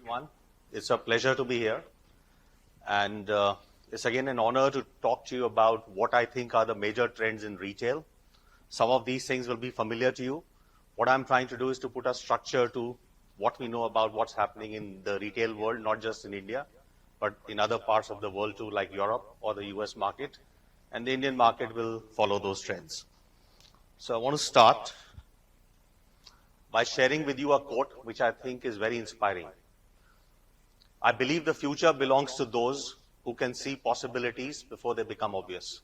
everyone. It's a pleasure to be here. And it's again an honor to talk to you about what I think are the major trends in retail. Some of these things will be familiar to you. What I'm trying to do is to put a structure to what we know about what's happening in the retail world, not just in India, but in other parts of the world too, like Europe or the US market. And the Indian market will follow those trends. So I want to start by sharing with you a quote which I think is very inspiring. I believe the future belongs to those who can see possibilities before they become obvious.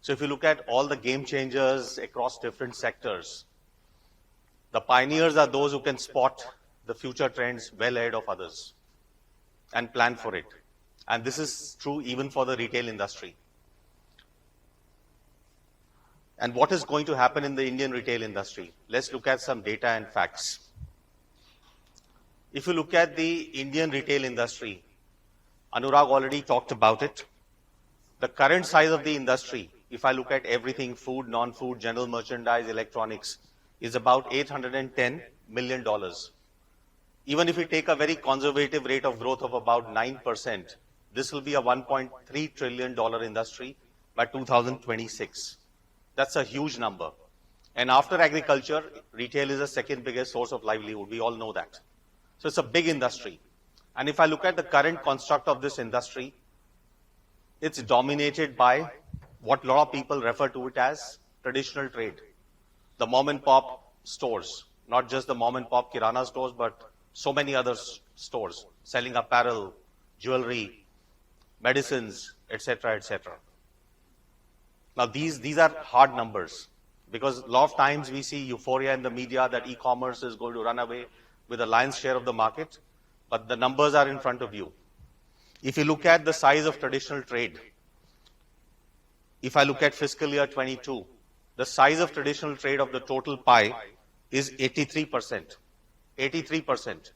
So if you look at all the game changers across different sectors, the pioneers are those who can spot the future trends well ahead of others and plan for it. And this is true even for the retail industry. And what is going to happen in the Indian retail industry? Let's look at some data and facts. If you look at the Indian retail industry, Anurag already talked about it. The current size of the industry, if I look at everything, food, non-food, general merchandise, electronics, is about $810 million. Even if we take a very conservative rate of growth of about 9%, this will be a $1.3 trillion industry by 2026. That's a huge number. And after agriculture, retail is the second biggest source of livelihood. We all know that. So it's a big industry. And if I look at the current construct of this industry, it's dominated by what a lot of people refer to it as traditional trade. The mom and pop stores, not just the mom and pop kirana stores, but so many other stores selling apparel, jewelry, medicines, etc., etc. Now these are hard numbers because a lot of times we see euphoria in the media that e-commerce is going to run away with a lion's share of the market, but the numbers are in front of you. If you look at the size of traditional trade, if I look at fiscal year 22, the size of traditional trade of the total pie is 83%. 83%.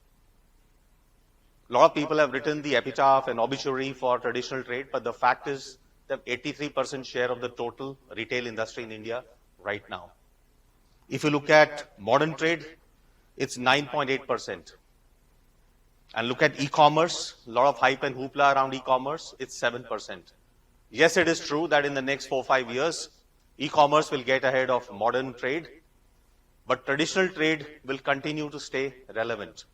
A lot of people have written the epitaph and obituary for traditional trade, but the fact is that 83% share of the total retail industry in India right now. If you look at modern trade, it's 9.8%. And look at e-commerce, a lot of hype and hoopla around e-commerce, it's 7%. Yes, it is true that in the next 4-5 years, e-commerce will get ahead of modern trade, but traditional trade will continue to stay relevant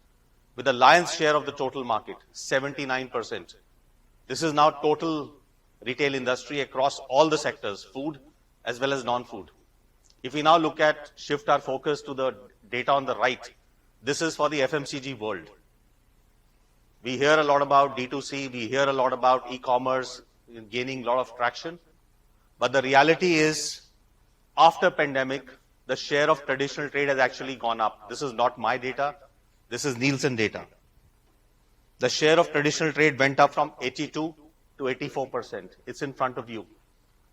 with the lion's share of the total market, 79%. This is now total retail industry across all the sectors, food as well as non-food. If we now look at, shift our focus to the data on the right, this is for the FMCG world. We hear a lot about D2C, we hear a lot about e-commerce gaining a lot of traction, but the reality is, after pandemic, the share of traditional trade has actually gone up. This is not my data, this is Nielsen data. The share of traditional trade went up from 82 to 84%. It's in front of you.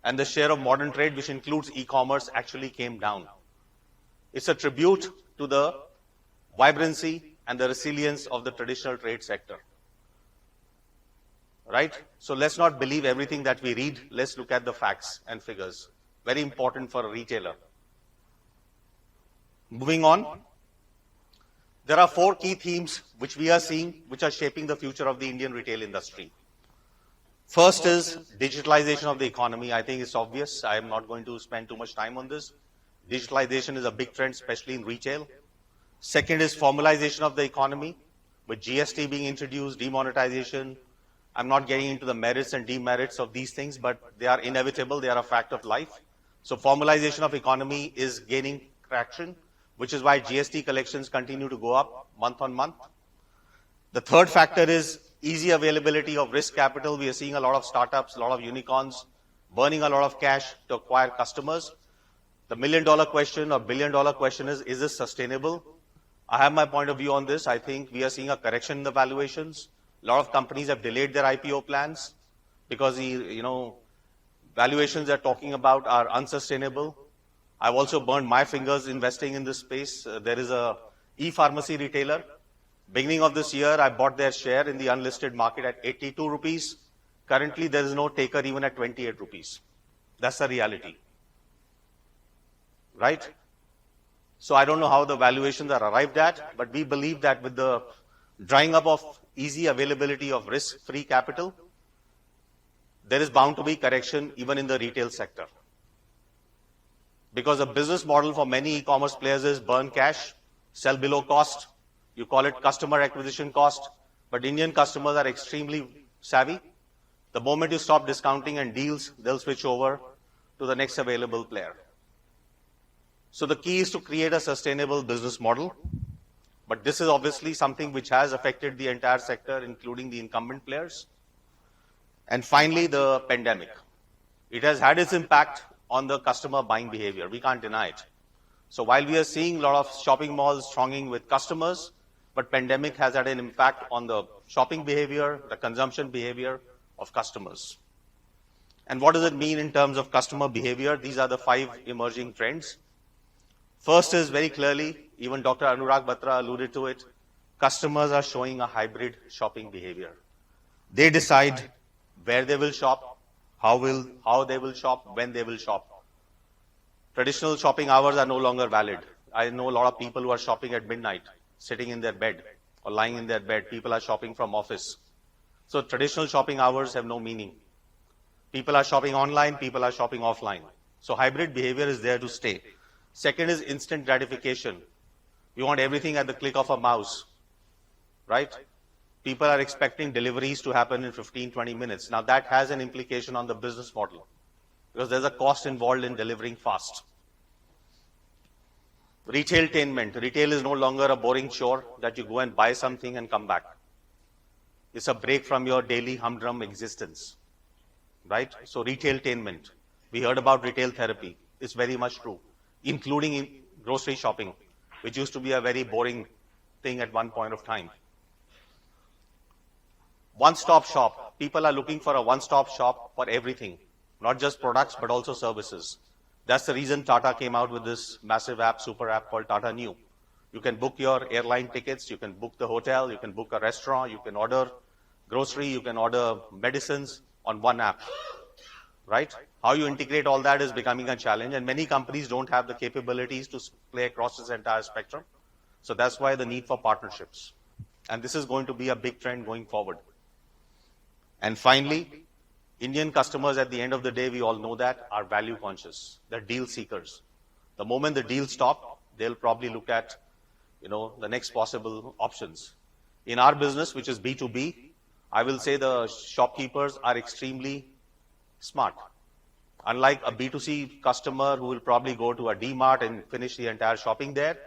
And the share of modern trade, which includes e-commerce, actually came down. It's a tribute to the vibrancy and the resilience of the traditional trade sector. Right? So let's not believe everything that we read. Let's look at the facts and figures. Very important for a retailer. Moving on. There are 4 key themes which we are seeing, which are shaping the future of the Indian retail industry. First is digitalization of the economy. I think it's obvious. I am not going to spend too much time on this. Digitalization is a big trend, especially in retail. Second is formalization of the economy, with GST being introduced, demonetization. I'm not getting into the merits and demerits of these things, but they are inevitable. They are a fact of life. So formalization of economy is gaining traction, which is why GST collections continue to go up month on month. The third factor is easy availability of risk capital. We are seeing a lot of startups, a lot of unicorns, burning a lot of cash to acquire customers. The million-dollar question or billion-dollar question is this sustainable? I have my point of view on this. I think we are seeing a correction in the valuations. A lot of companies have delayed their IPO plans because the valuations they're talking about are unsustainable. I've also burned my fingers investing in this space. There is a e-pharmacy retailer. Beginning of this year, I bought their share in the unlisted market at 82 rupees. Currently, there is no taker even at 28 rupees. That's the reality. Right? So I don't know how the valuations are arrived at, but we believe that with the drying up of easy availability of risk-free capital, there is bound to be correction even in the retail sector. Because the business model for many e-commerce players is burn cash, sell below cost. You call it customer acquisition cost, but Indian customers are extremely savvy. The moment you stop discounting and deals, they'll switch over to the next available player. So the key is to create a sustainable business model. But this is obviously something which has affected the entire sector, including the incumbent players. And finally, the pandemic. It has had its impact on the customer buying behavior. We can't deny it. So while we are seeing a lot of shopping malls thronging with customers, but pandemic has had an impact on the shopping behavior, the consumption behavior of customers. And what does it mean in terms of customer behavior? These are the 5 emerging trends. First is very clearly, even Dr. Anurag Batra alluded to it, customers are showing a hybrid shopping behavior. They decide where they will shop, how they will shop, when they will shop. Traditional shopping hours are no longer valid. I know a lot of people who are shopping at midnight, sitting in their bed or lying in their bed. People are shopping from office. So traditional shopping hours have no meaning. People are shopping online, people are shopping offline. So hybrid behavior is there to stay. Second is instant gratification. You want everything at the click of a mouse, right? People are expecting deliveries to happen in 15, 20 minutes. Now that has an implication on the business model because there's a cost involved in delivering fast. Retailtainment. Retail is no longer a boring chore that you go and buy something and come back. It's a break from your daily humdrum existence, right? So retailtainment. We heard about retail therapy. It's very much true, including in grocery shopping, which used to be a very boring thing at one point of time. One-stop shop. People are looking for a one-stop shop for everything, not just products, but also services. That's the reason Tata came out with this massive app, super app called Tata Neu. You can book your airline tickets, you can book the hotel, you can book a restaurant, you can order grocery, you can order medicines on one app, right? How you integrate all that is becoming a challenge, and many companies don't have the capabilities to play across this entire spectrum. So that's why the need for partnerships. And this is going to be a big trend going forward. And finally, Indian customers at the end of the day, we all know that, are value conscious. They're deal seekers. The moment the deals stop, they'll probably look at, the next possible options. In our business, which is B2B, I will say the shopkeepers are extremely smart. Unlike a B2C customer who will probably go to a D-Mart and finish the entire shopping there,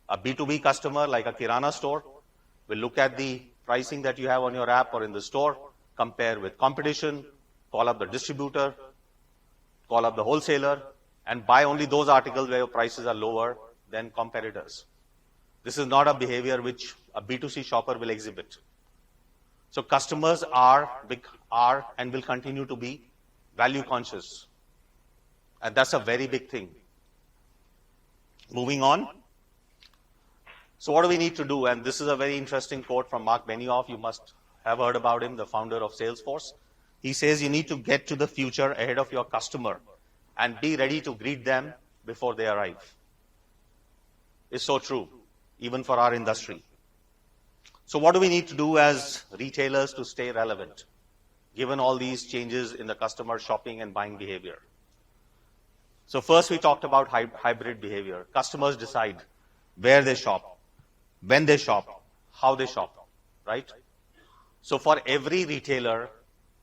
a B2B customer like a Kirana store will look at the pricing that you have on your app or in the store, compare with competition, call up the distributor, call up the wholesaler, and buy only those articles where your prices are lower than competitors. This is not a behavior which a B2C shopper will exhibit. So customers are and will continue to be value conscious. And that's a very big thing. Moving on. So what do we need to do? And this is a very interesting quote from Mark Benioff. You must have heard about him, the founder of Salesforce. He says you need to get to the future ahead of your customer and be ready to greet them before they arrive. It's so true, even for our industry. So what do we need to do as retailers to stay relevant, given all these changes in the customer shopping and buying behavior? So first we talked about hybrid behavior. Customers decide where they shop, when they shop, how they shop, right? So for every retailer,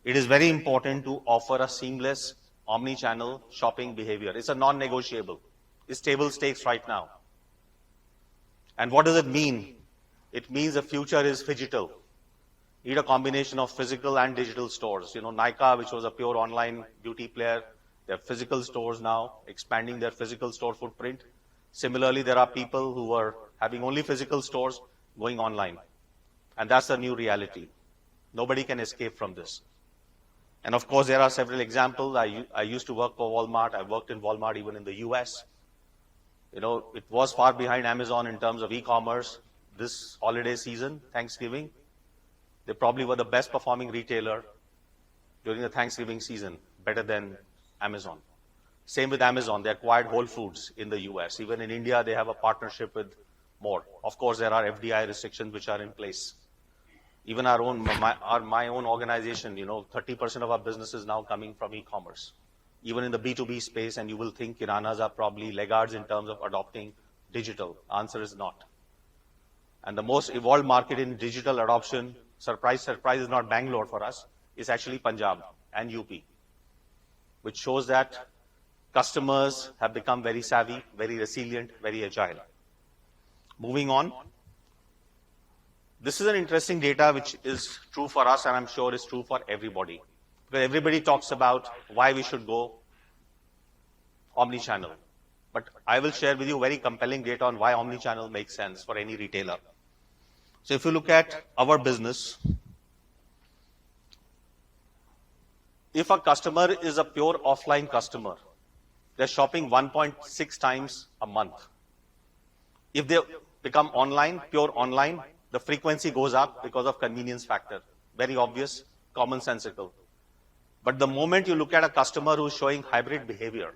it is very important to offer a seamless omni-channel shopping behavior. It's a non-negotiable. It's table stakes right now. And what does it mean? It means the future is phygital. You need a combination of physical and digital stores. Nykaa, which was a pure online beauty player, they have physical stores now, expanding their physical store footprint. Similarly, there are people who are having only physical stores going online. And that's the new reality. Nobody can escape from this. And of course, there are several examples. I used to work for Walmart. I worked in Walmart even in the US. It was far behind Amazon in terms of e-commerce. This holiday season, Thanksgiving, they probably were the best performing retailer during the Thanksgiving season, better than Amazon. Same with Amazon. They acquired Whole Foods in the US. Even in India, they have a partnership with more. Of course, there are FDI restrictions which are in place. Even my own organization, 30% of our business is now coming from e-commerce. Even in the B2B space, and you will think kiranas are probably laggards in terms of adopting digital. Answer is not. And the most evolved market in digital adoption, surprise, is not Bangalore for us, it's actually Punjab and UP, which shows that customers have become very savvy, very resilient, very agile. Moving on. This is an interesting data which is true for us, and I'm sure is true for everybody. Because everybody talks about why we should go omni-channel. But I will share with you very compelling data on why omni-channel makes sense for any retailer. So if you look at our business, if a customer is a pure offline customer, they're shopping 1.6 times a month. If they become online, pure online, the frequency goes up because of convenience factor. Very obvious, commonsensical. But the moment you look at a customer who's showing hybrid behavior,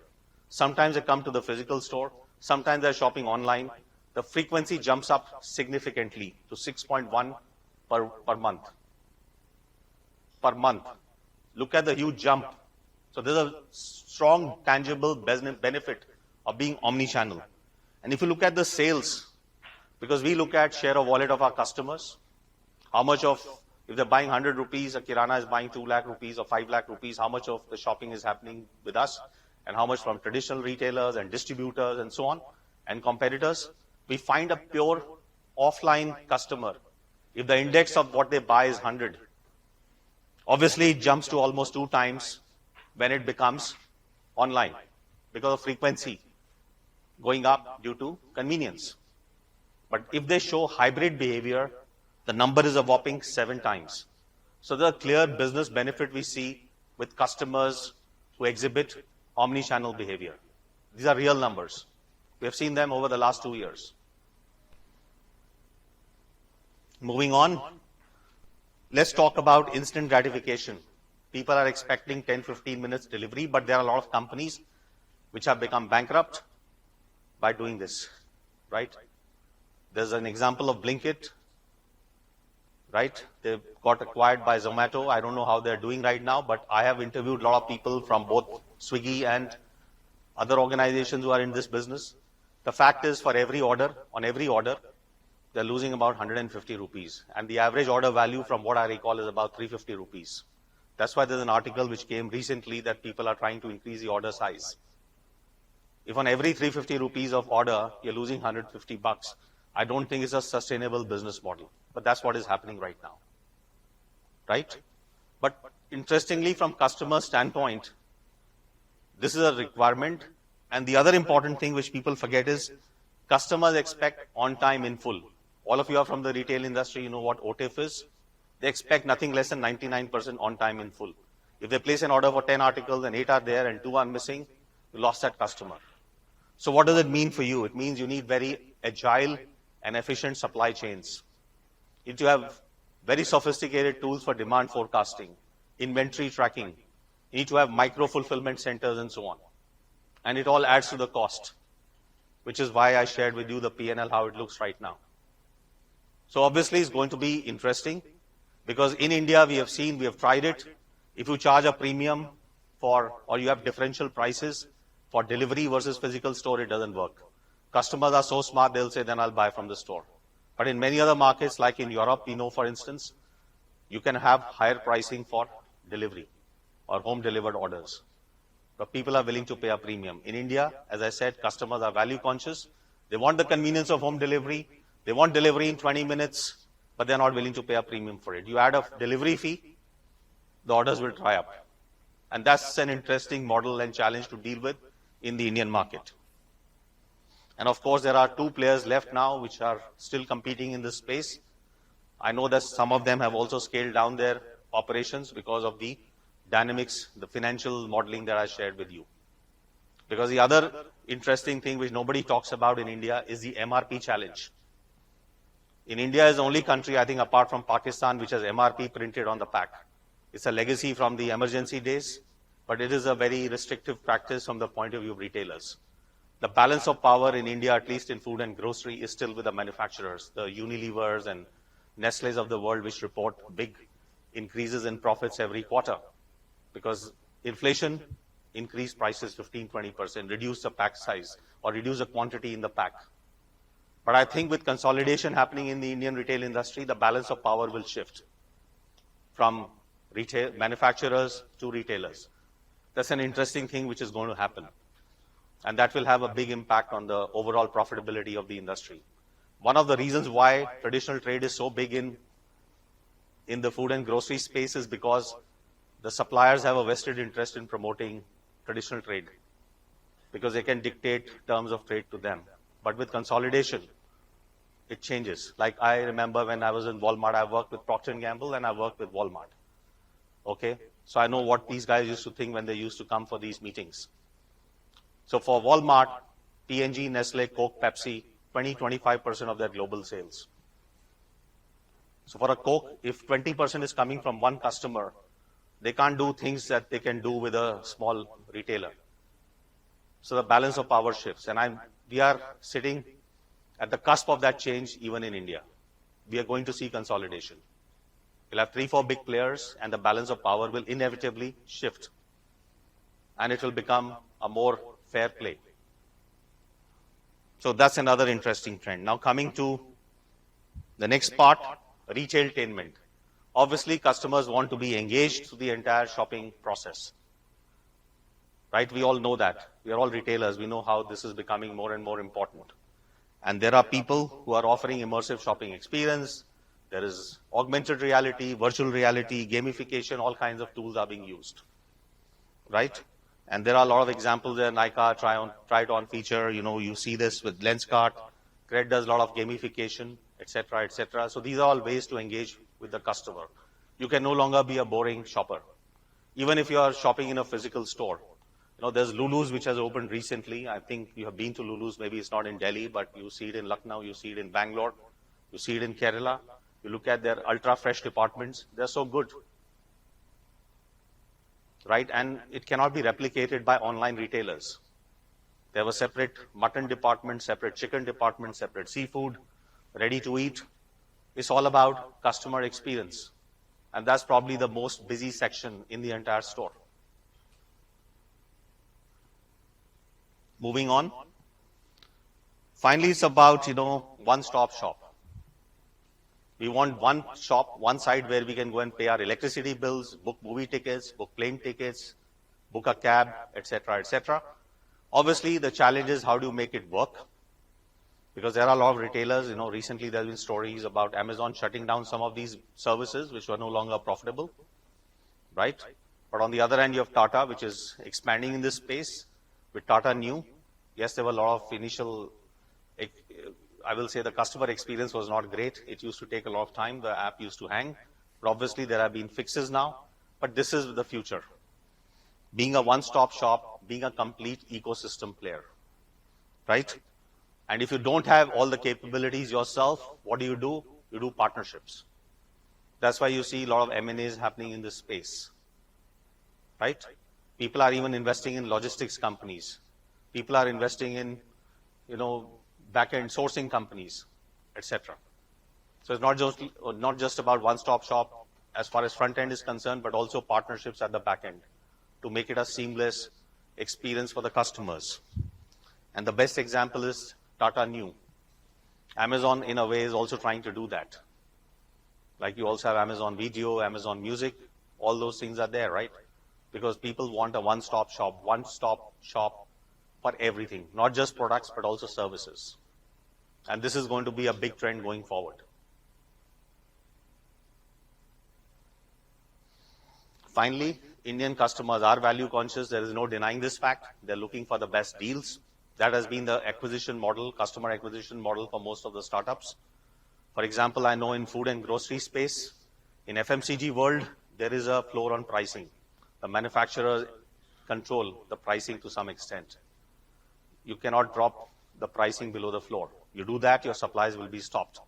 sometimes they come to the physical store, sometimes they're shopping online, the frequency jumps up significantly to 6.1 per month. Per month. Look at the huge jump. So there's a strong, tangible benefit of being omni-channel. And if you look at the sales, because we look at share of wallet of our customers, how much of, if they're buying 100 rupees, a kirana is buying 2 lakh rupees or 5 lakh rupees, how much of the shopping is happening with us, and how much from traditional retailers and distributors and so on, and competitors, we find a pure offline customer. If the index of what they buy is 100, obviously it jumps to almost 2 times when it becomes online, because of frequency going up due to convenience. But if they show hybrid behavior, the number is a whopping 7 times. So the clear business benefit we see with customers who exhibit omni-channel behavior. These are real numbers. We have seen them over the last 2 years. Moving on, let's talk about instant gratification. People are expecting 10-15 minutes delivery, but there are a lot of companies which have become bankrupt by doing this, right? There's an example of Blinkit, right? They got acquired by Zomato. I don't know how they're doing right now, but I have interviewed a lot of people from both Swiggy and other organizations who are in this business. The fact is, for every order, on every order, they're losing about 150 rupees. And the average order value, from what I recall, is about 350 rupees. That's why there's an article which came recently that people are trying to increase the order size. If on every 350 rupees of order, you're losing 150 bucks, I don't think it's a sustainable business model. But that's what is happening right now. Right? But interestingly, from customer standpoint, this is a requirement. And the other important thing which people forget is customers expect on time in full. All of you are from the retail industry, you know what OTIF is. They expect nothing less than 99% on time in full. If they place an order for 10 articles and 8 are there and 2 are missing, you lost that customer. So what does it mean for you? It means you need very agile and efficient supply chains. You need to have very sophisticated tools for demand forecasting, inventory tracking. You need to have micro-fulfillment centers and so on. And it all adds to the cost, which is why I shared with you the P&L, how it looks right now. So obviously it's going to be interesting, because in India we have seen, we have tried it. If you charge a premium for, or you have differential prices for delivery versus physical store, it doesn't work. Customers are so smart, they'll say, then I'll buy from the store. But in many other markets, like in Europe, we know, for instance, you can have higher pricing for delivery or home delivered orders. But people are willing to pay a premium. In India, as I said, customers are value conscious. They want the convenience of home delivery. They want delivery in 20 minutes, but they're not willing to pay a premium for it. You add a delivery fee, the orders will dry up. And that's an interesting model and challenge to deal with in the Indian market. And of course, there are 2 players left now which are still competing in this space. I know that some of them have also scaled down their operations because of the dynamics, the financial modeling that I shared with you. Because the other interesting thing which nobody talks about in India is the MRP challenge. In India is the only country, I think, apart from Pakistan, which has MRP printed on the pack. It's a legacy from the emergency days, but it is a very restrictive practice from the point of view of retailers. The balance of power in India, at least in food and grocery, is still with the manufacturers, the Unilevers and Nestle's of the world, which report big increases in profits every quarter because inflation increased prices 15-20%, reduce the pack size or reduce the quantity in the pack. But I think with consolidation happening in the Indian retail industry, the balance of power will shift from retail manufacturers to retailers. That's an interesting thing which is going to happen. And that will have a big impact on the overall profitability of the industry. One of the reasons why traditional trade is so big in the food and grocery space is because the suppliers have a vested interest in promoting traditional trade because they can dictate terms of trade to them. But with consolidation, it changes. Like I remember when I was in Walmart, I worked with Procter & Gamble and I worked with Walmart. Okay? So I know what these guys used to think when they used to come for these meetings. So for Walmart, P&G, Nestle, Coke, Pepsi, 20-25% of their global sales. So for a Coke, if 20% is coming from one customer, they can't do things that they can do with a small retailer. So the balance of power shifts. And we are sitting at the cusp of that change even in India. We are going to see consolidation. We'll have 3-4 big players and the balance of power will inevitably shift. And it will become a more fair play. So that's another interesting trend. Now coming to the next part, retailtainment. Obviously, customers want to be engaged through the entire shopping process. Right? We all know that. We are all retailers. We know how this is becoming more and more important. And there are people who are offering immersive shopping experience. There is augmented reality, virtual reality, gamification, all kinds of tools are being used. Right? And there are a lot of examples there. Nykaa try it on feature. You see this with Lenskart. Cred does a lot of gamification, etc., etc. So these are all ways to engage with the customer. You can no longer be a boring shopper. Even if you are shopping in a physical store. There's Lulu's which has opened recently. I think you have been to Lulu's. Maybe it's not in Delhi, but you see it in Lucknow, you see it in Bangalore, you see it in Kerala. You look at their ultra-fresh departments. They're so good. Right? And it cannot be replicated by online retailers. They have a separate mutton department, separate chicken department, separate seafood, ready to eat. It's all about customer experience. And that's probably the most busy section in the entire store. Moving on. Finally, it's about, one-stop shop. We want one shop, one side where we can go and pay our electricity bills, book movie tickets, book plane tickets, book a cab, etc., etc. Obviously, the challenge is how do you make it work? Because there are a lot of retailers, recently there have been stories about Amazon shutting down some of these services which were no longer profitable, right? But on the other hand, you have Tata, which is expanding in this space with Tata Neu. Yes, there were a lot of initial, I will say the customer experience was not great. It used to take a lot of time. The app used to hang. But obviously, there have been fixes now. But this is the future. Being a one-stop shop, being a complete ecosystem player, right? And if you don't have all the capabilities yourself, what do? You do partnerships. That's why you see a lot of M&As happening in this space, right? People are even investing in logistics companies. People are investing in, back-end sourcing companies, etc. So it's not just about one-stop shop as far as front-end is concerned, but also partnerships at the back-end to make it a seamless experience for the customers. And the best example is Tata Neu. Amazon, in a way, is also trying to do that. Like you also have Amazon Video, Amazon Music, all those things are there, right? Because people want a one-stop shop for everything, not just products, but also services. And this is going to be a big trend going forward. Finally, Indian customers are value conscious. There is no denying this fact. They're looking for the best deals. That has been the acquisition model, customer acquisition model for most of the startups. For example, I know in food and grocery space, in FMCG world, there is a floor on pricing. The manufacturers control the pricing to some extent. You cannot drop the pricing below the floor. You do that, your supplies will be stopped.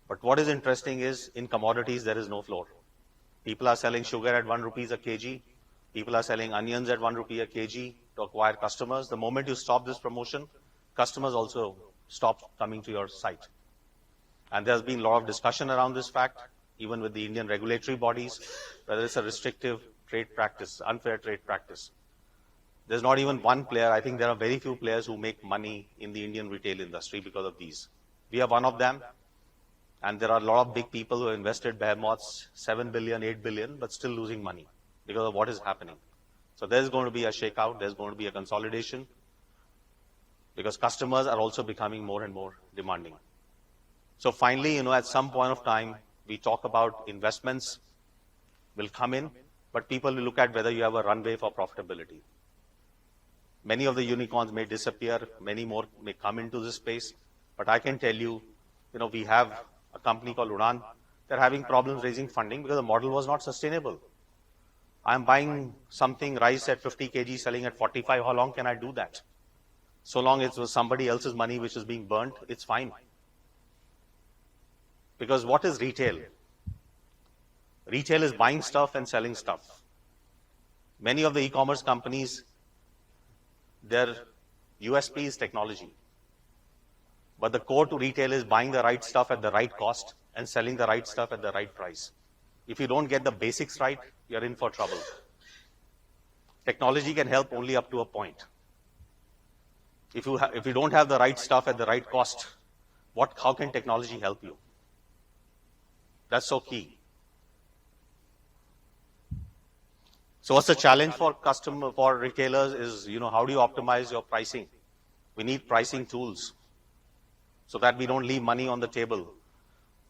But what is interesting is, in commodities, there is no floor. People are selling sugar at 1 rupee a kg. People are selling onions at 1 rupee a kg to acquire customers. The moment you stop this promotion, customers also stop coming to your site. And there's been a lot of discussion around this fact, even with the Indian regulatory bodies, whether it's a restrictive trade practice, unfair trade practice. There's not even one player. I think there are very few players who make money in the Indian retail industry because of these. We are one of them. And there are a lot of big people who have invested behemoths, 7 billion, 8 billion, but still losing money because of what is happening. So there's going to be a shakeout. There's going to be a consolidation because customers are also becoming more and more demanding. So finally, at some point of time, we talk about investments will come in, but people will look at whether you have a runway for profitability. Many of the unicorns may disappear. Many more may come into this space. But I can tell you, we have a company called Udaan. They're having problems raising funding because the model was not sustainable. I'm buying something, rice at 50 kg, selling at 45. How long can I do that? So long it was somebody else's money which is being burnt, it's fine. Because what is retail? Retail is buying stuff and selling stuff. Many of the e-commerce companies, their USP is technology. But the core to retail is buying the right stuff at the right cost and selling the right stuff at the right price. If you don't get the basics right, you're in for trouble. Technology can help only up to a point. If you don't have the right stuff at the right cost, how can technology help you? That's so key. So what's the challenge for retailers is, how do you optimize your pricing? We need pricing tools so that we don't leave money on the table.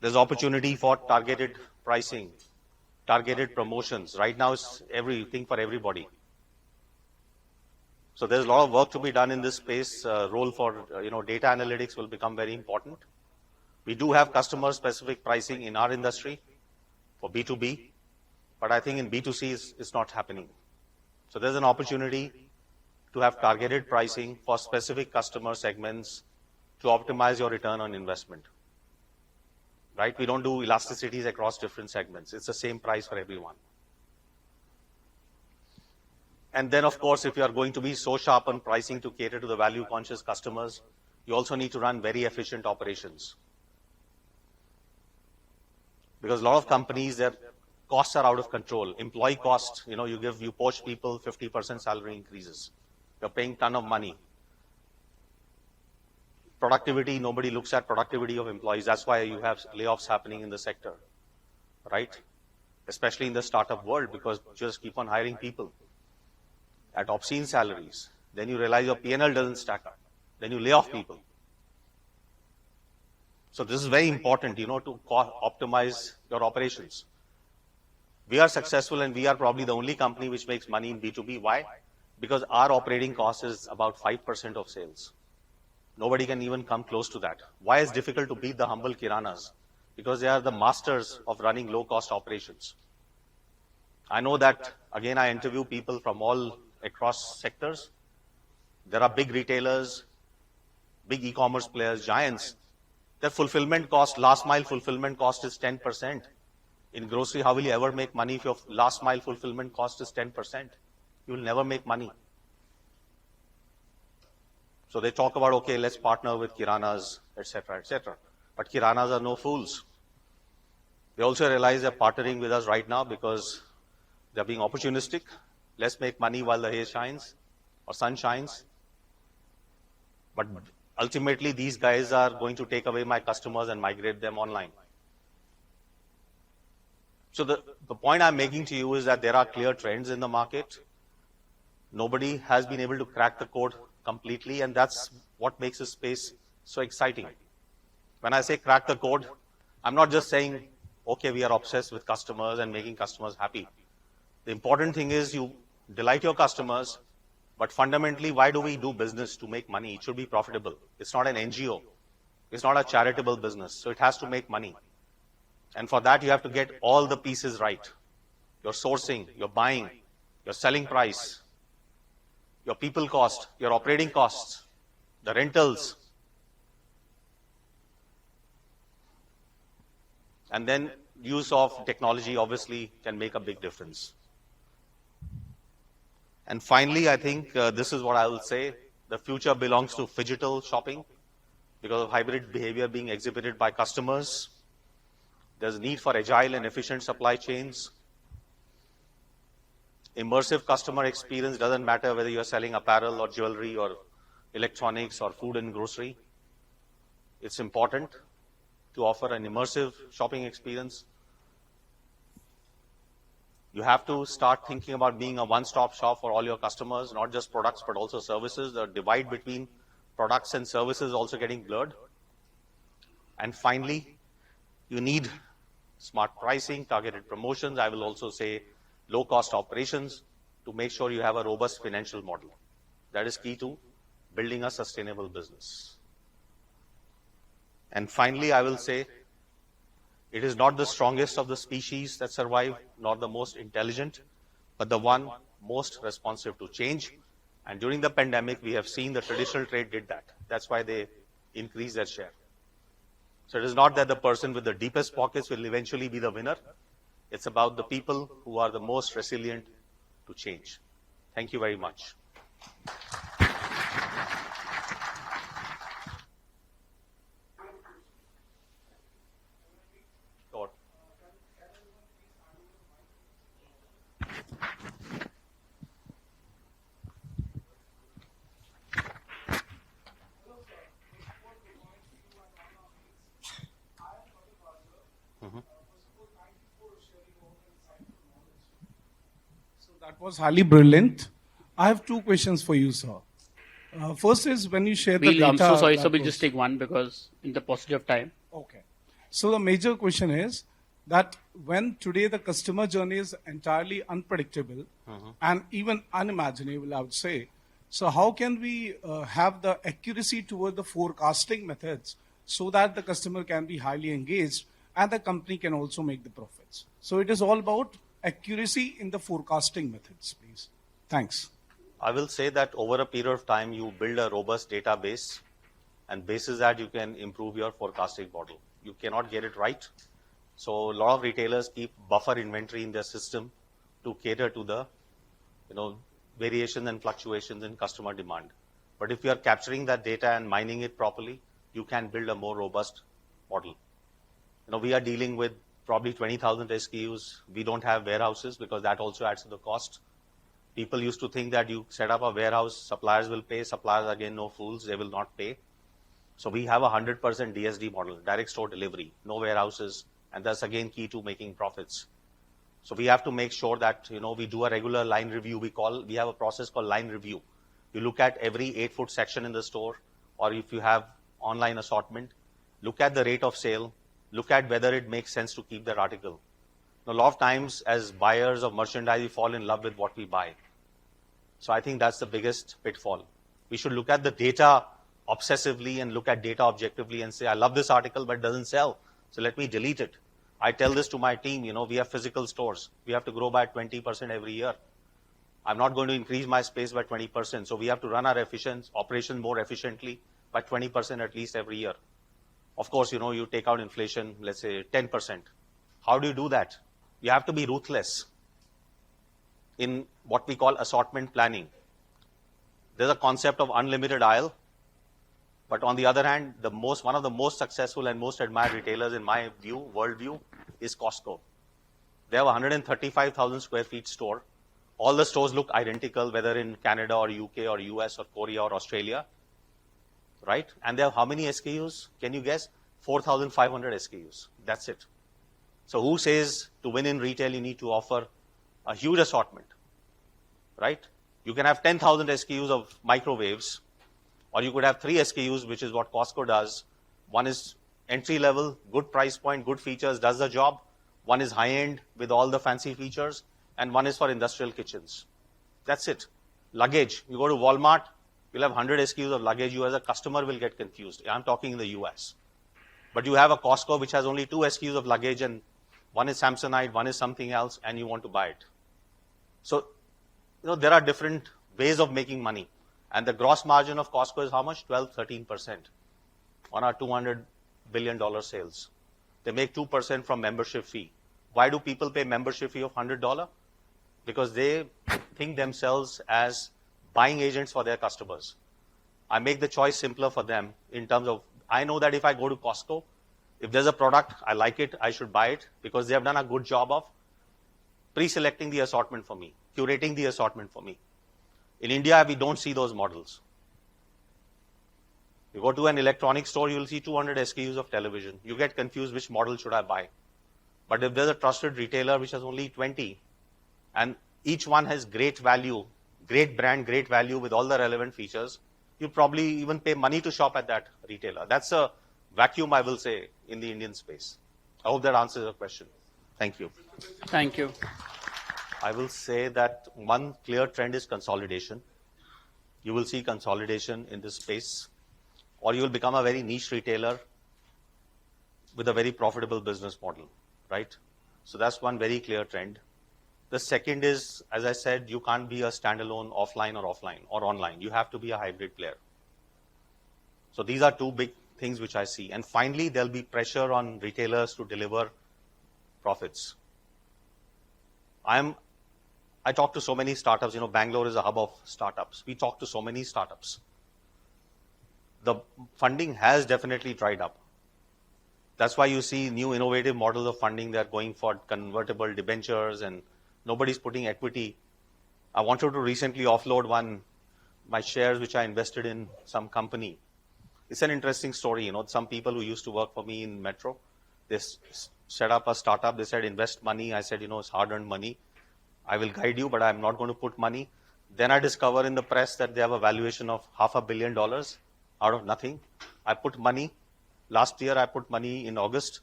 There's opportunity for targeted pricing, targeted promotions. Right now, it's everything for everybody. So there's a lot of work to be done in this space. Role for data analytics will become very important. We do have customer-specific pricing in our industry for B2B, but I think in B2C it's not happening. So there's an opportunity to have targeted pricing for specific customer segments to optimize your return on investment. Right? We don't do elasticities across different segments. It's the same price for everyone. And then, of course, if you are going to be so sharp on pricing to cater to the value-conscious customers, you also need to run very efficient operations. Because a lot of companies, their costs are out of control. Employee cost, you poach people, 50% salary increases. You're paying a ton of money. Productivity, nobody looks at productivity of employees. That's why you have layoffs happening in the sector, right? Especially in the startup world, because you just keep on hiring people at obscene salaries. Then you realize your P&L doesn't stack up. Then you lay off people. So this is very important, to optimize your operations. We are successful and we are probably the only company which makes money in B2B. Why? Because our operating cost is about 5% of sales. Nobody can even come close to that. Why is it difficult to beat the humble Kiranas? Because they are the masters of running low-cost operations. I know that, again, I interview people from all across sectors. There are big retailers, big e-commerce players, giants. Their fulfillment cost, last mile fulfillment cost is 10%. In grocery, how will you ever make money if your last mile fulfillment cost is 10%? You will never make money. So they talk about, okay, let's partner with Kiranas, etc., etc. But Kiranas are no fools. They also realize they're partnering with us right now because they're being opportunistic. Let's make money while the hair shines or sun shines. But ultimately, these guys are going to take away my customers and migrate them online. So the point I'm making to you is that there are clear trends in the market. Nobody has been able to crack the code completely, and that's what makes this space so exciting. When I say crack the code, I'm not just saying, okay, we are obsessed with customers and making customers happy. The important thing is you delight your customers, but fundamentally, why do we do business? To make money. It should be profitable. It's not an NGO. It's not a charitable business, so it has to make money. And for that, you have to get all the pieces right. Your sourcing, your buying, your selling price, your people cost, your operating costs, the rentals. And then use of technology obviously can make a big difference. And finally, I think this is what I will say. The future belongs to phygital shopping, because of hybrid behavior being exhibited by customers. There's a need for agile and efficient supply chains. Immersive customer experience doesn't matter whether you're selling apparel or jewelry or electronics or food and grocery. It's important to offer an immersive shopping experience. You have to start thinking about being a one-stop shop for all your customers, not just products, but also services. The divide between products and services is also getting blurred. And finally, you need smart pricing, targeted promotions. I will also say low-cost operations to make sure you have a robust financial model. That is key to building a sustainable business. And finally, I will say it is not the strongest of the species that survive, nor the most intelligent, but the one most responsive to change. And during the pandemic, we have seen the traditional trade did that. That's why they increased their share. So it is not that the person with the deepest pockets will eventually be the winner. It's about the people who are the most resilient to change. Thank you very much. That was highly brilliant. I have two questions for you, sir. First is when you share the data. I'm so sorry, so we'll just take one because in the paucity of time. Okay. So the major question is that when today the customer journey is entirely unpredictable and even unimaginable, I would say, so how can we have the accuracy toward the forecasting methods so that the customer can be highly engaged and the company can also make the profits? So it is all about accuracy in the forecasting methods, please. Thanks. I will say that over a period of time, you build a robust database, and basis that you can improve your forecasting model. You cannot get it right. So a lot of retailers keep buffer inventory in their system to cater to the variations and fluctuations in customer demand. But if you are capturing that data and mining it properly, you can build a more robust model. We are dealing with probably 20,000 SKUs. We don't have warehouses because that also adds to the cost. People used to think that you set up a warehouse, suppliers will pay. Suppliers, again, no fools, they will not pay. So we have a 100% DSD model, direct store delivery, no warehouses, and that's again key to making profits. So we have to make sure that we do a regular line review. We have a process called line review. You look at every 8-foot section in the store, or if you have online assortment, look at the rate of sale, look at whether it makes sense to keep that article. A lot of times as buyers of merchandise, we fall in love with what we buy. So I think that's the biggest pitfall. We should look at the data obsessively and look at data objectively and say, I love this article, but it doesn't sell. So let me delete it. I tell this to my team, we have physical stores. We have to grow by 20% every year. I'm not going to increase my space by 20%. So we have to run our operation more efficiently by 20% at least every year. Of course, you take out inflation, let's say 10%. How do you do that? You have to be ruthless in what we call assortment planning. There's a concept of unlimited aisle, but on the other hand, one of the most successful and most admired retailers in my view, worldview, is Costco. They have a 135,000 square feet store. All the stores look identical, whether in Canada or UK or US or Korea or Australia, right? And they have how many SKUs? Can you guess? 4,500 SKUs. That's it. So who says to win in retail, you need to offer a huge assortment, right? You can have 10,000 SKUs of microwaves, or you could have 3 SKUs, which is what Costco does. One is entry level, good price point, good features, does the job. One is high end with all the fancy features, and one is for industrial kitchens. That's it. Luggage. You go to Walmart, you'll have 100 SKUs of luggage. You as a customer will get confused. I'm talking in the US. But you have a Costco which has only 2 SKUs of luggage, and one is Samsonite, one is something else, and you want to buy it. So, there are different ways of making money. And the gross margin of Costco is how much? 12-13% on our $200 billion sales. They make 2% from membership fee. Why do people pay membership fee of $100? Because they think themselves as buying agents for their customers. I make the choice simpler for them in terms of I know that if I go to Costco, if there's a product, I like it, I should buy it because they have done a good job of pre-selecting the assortment for me, curating the assortment for me. In India, we don't see those models. You go to an electronics store, you'll see 200 SKUs of television. You get confused which model should I buy. But if there's a trusted retailer which has only 20, and each one has great value, great brand, great value with all the relevant features, you probably even pay money to shop at that retailer. That's a vacuum, I will say, in the Indian space. I hope that answers your question. Thank you. Thank you. I will say that one clear trend is consolidation. You will see consolidation in this space, or you will become a very niche retailer with a very profitable business model, right? So that's one very clear trend. The second is, as I said, you can't be a standalone offline or online. You have to be a hybrid player. So these are two big things which I see. And finally, there'll be pressure on retailers to deliver profits. I talk to so many startups. Bangalore is a hub of startups. We talk to so many startups. The funding has definitely dried up. That's why you see new innovative models of funding. They're going for convertible debentures and nobody's putting equity. I wanted to recently offload my shares which I invested in some company. It's an interesting story. Some people who used to work for me in Metro, they set up a startup. They said, invest money. I said, it's hard-earned money. I will guide you, but I'm not going to put money. Then I discover in the press that they have a valuation of $500 million out of nothing. I put money. Last year, I put money in August.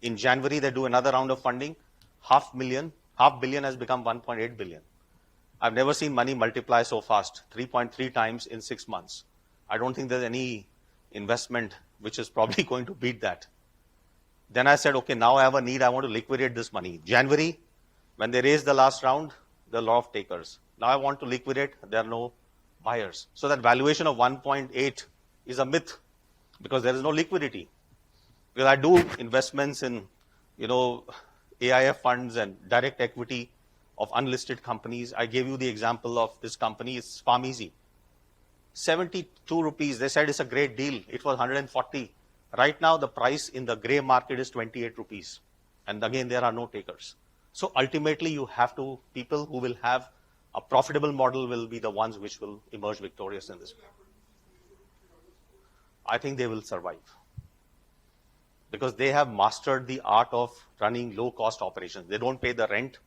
In January, they do another round of funding. $500 million has become 1.8 billion. I've never seen money multiply so fast, 3.3 times in 6 months. I don't think there's any investment which is probably going to beat that. Then I said, okay, now I have a need. I want to liquidate this money. January, when they raised the last round, there are a lot of takers. Now I want to liquidate. There are no buyers. So that valuation of 1.8 is a myth because there is no liquidity. Because I do investments in, AIF funds and direct equity of unlisted companies. I gave you the example of this company. It's PharmEasy. 72 rupees. They said it's a great deal. It was 140. Right now, the price in the gray market is 28 rupees. And again, there are no takers. So ultimately, people who will have a profitable model will be the ones which will emerge victorious in this. I think they will survive. Because they have mastered the art of running low-cost operations. They don't pay the rent,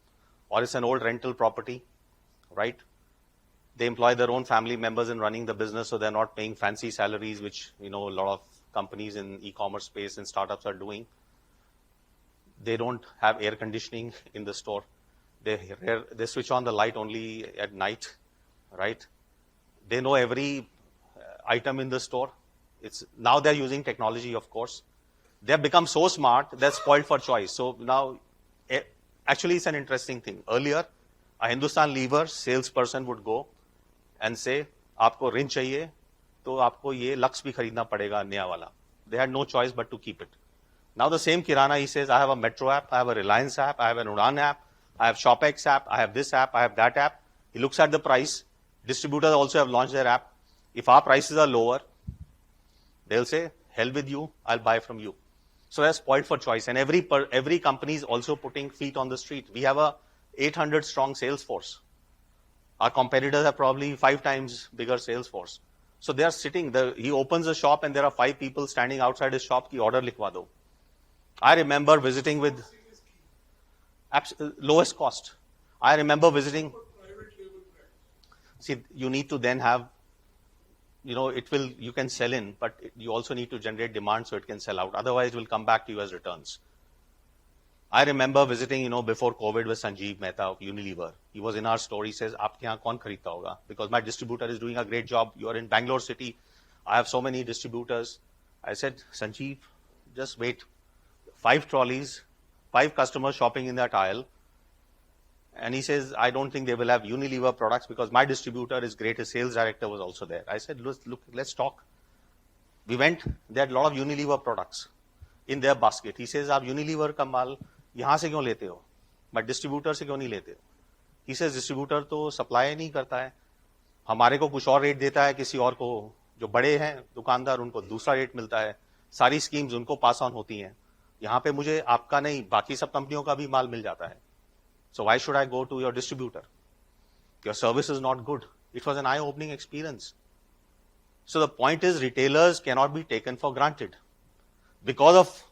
or it's an old rental property, right? They employ their own family members in running the business, so they're not paying fancy salaries, which a lot of companies in e-commerce space and startups are doing. They don't have air conditioning in the store. They switch on the light only at night, right? They know every item in the store. Now they're using technology, of course. They've become so smart, they're spoiled for choice. So now, actually it's an interesting thing. Earlier, a Hindustan Lever salesperson would go and say, "Aapko rin chahiye, to aapko ye Lux bhi kharidna padega naya wala." They had no choice but to keep it. Now the same Kirana, he says, "I have a Metro app, I have a Reliance app, I have an Udaan app, I have ShopX app, I have this app, I have that app." He looks at the price. Distributors also have launched their app. If our prices are lower, they'll say, "Hell with you, I'll buy from you." So they're spoiled for choice. And every company is also putting feet on the street. We have a 800 strong sales force. Our competitors have probably 5 times bigger sales force. So they are sitting there. He opens a shop and there are 5 people standing outside his shop. Ki order likhwa do. I remember visiting with lowest cost. I remember visiting. See, you need to then have, you can sell in, but you also need to generate demand so it can sell out. Otherwise, it will come back to you as returns. I remember visiting, before COVID with Sanjeev Mehta of Unilever. He was in our store. He says, "Aapke yahan kaun kharidta hoga?" Because my distributor is doing a great job. You are in Bangalore city. I have so many distributors. I said, "Sanjeev, just wait. 5 trolleys, 5 customers shopping in that aisle." And he says, "I don't think they will have Unilever products because my distributor is great." His sales director was also there. I said, look, let's talk. We went, they had a lot of Unilever products in their basket. He says, "Aap Unilever ka maal yahan se kyun lete ho? My distributor se kyun nahi lete ho?" He says, "Distributor to supply nahi karta hai. हमारे को कुछ और rate देता है, किसी और को जो बड़े हैं दुकानदार उनको दूसरा रेट मिलता है. सारी स्कीम्स उनको पास ऑन होती हैं. यहां पे मुझे आपका नहीं, बाकी सब कंपनियों का भी माल मिल जाता है. So why should I go to your distributor? Your service is not good. It was an eye-opening experience. So the point is, retailers cannot be taken for granted. Because of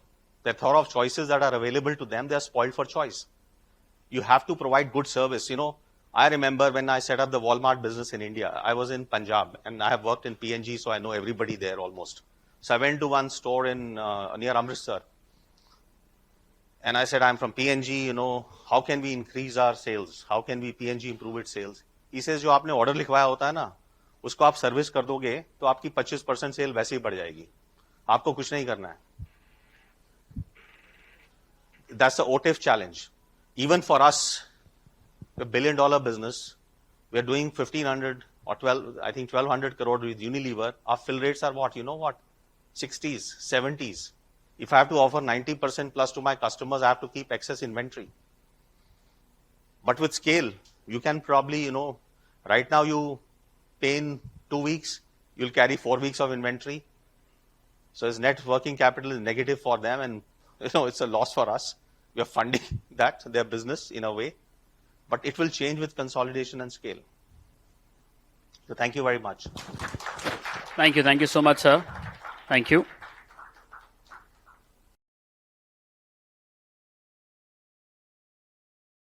the plethora of choices that are available to them, they are spoiled for choice. You have to provide good service. You know, I remember when I set up the Walmart business in India, I was in Punjab and I have worked in PNG, so I know everybody there almost. So I went to one store in near Amritsar. And I said, I'm from PNG, you know, how can we increase our sales? How can we PNG improve its sales? He says, जो आपने order लिखवाया होता है ना, उसको आप service कर दोगे तो आपकी 25% सेल वैसे ही बढ़ जाएगी. आपको कुछ नहीं करना है. That's the OTIF challenge. Even for us, a $1 billion business, we are doing 1,500 or 1,200 crore with Unilever. Our fill rates are what? You know what? 60s, 70s. If I have to offer 90% plus to my customers, I have to keep excess inventory. But with scale, you can probably, you know, right now you pay in 2 weeks, you'll carry 4 weeks of inventory. So his net working capital is negative for them, and you know it's a loss for us. We are funding that, their business in a way. But it will change with consolidation and scale. So thank you very much. Thank you so much, sir. Thank you.